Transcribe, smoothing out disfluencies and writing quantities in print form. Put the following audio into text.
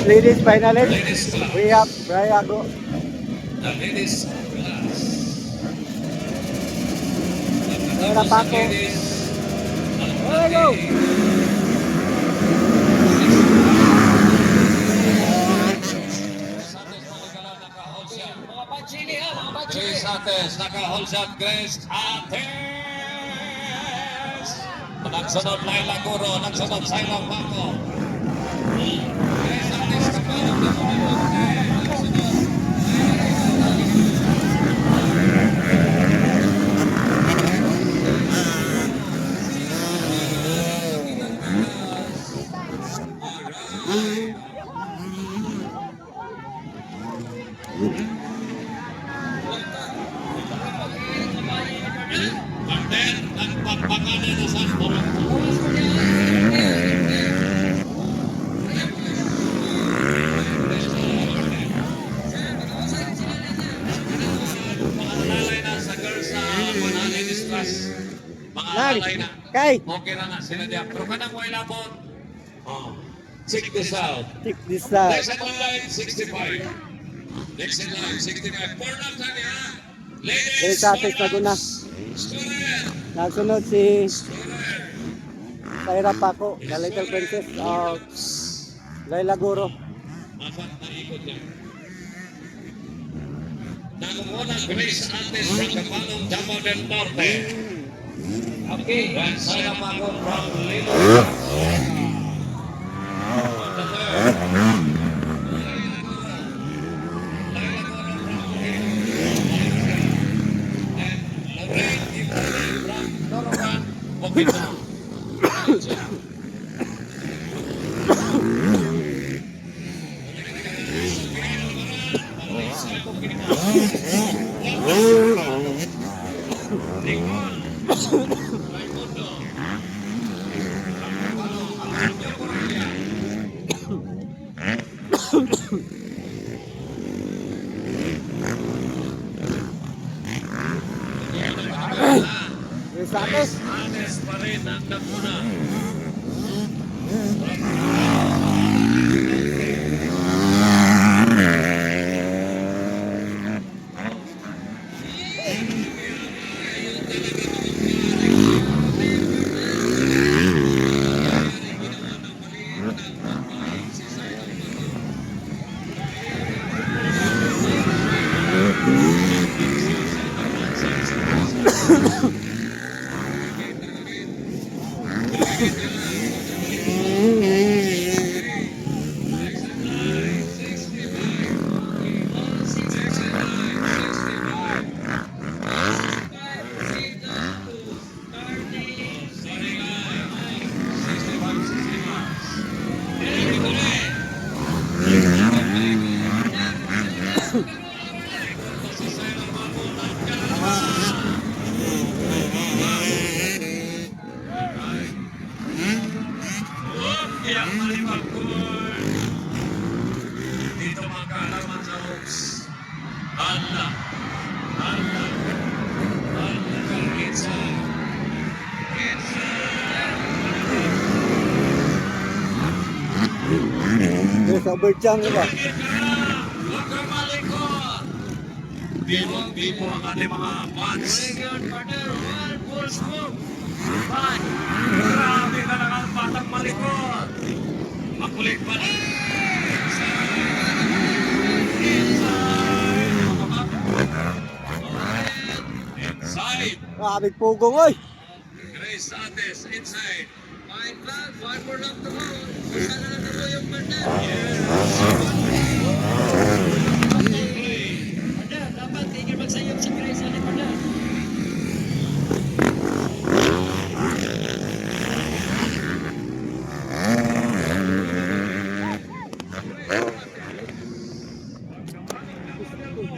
Ladies finalist. Ladies class. We have Briago. The ladies class. Era Pagkatapos ng Paco. ladies, ang There we go. Grace Ates, naka-hold shot, Grace Ates! Nagsunod Laila Guro, nagsunod Silong Paco. Grace Ates, kapalang na sumunod. Nagsunod. Martin, nagpagpakanan na sa Toronto. Mga na sa girls sa Manali Distress. Mga lalay na. Kay, Okay na sila diyan. Pero kanang way labot. Oh. Check this out. check this out. Next in line, 65. Next in line, 65. Four laps na niya. Ladies, Grace Ates four na laps. Scorer. Nasunod si Scorer. Saira Paco, the Little Princess of Laila Guro. Apat na ikot yan. Nangunguna Grace Ates from Capalong, Davao del Norte. Okay. Dan saya Paco from Little. Grace Ates. Anes pa rin ang nagmuna. Yang malibagkul dito magkalaman sa Oaks. Hala, hala, hala kang kitsa. Kitsa. Grace Overchang ba? Huwag kang malikot. Bimong-bimo ang ating mga fans. Grabe ka lang ang batang malikot. Makulit pa rin. Inside. Grabe pugong oy. Grace Ates inside. 5 more lap to go. Basta na lang yung partner.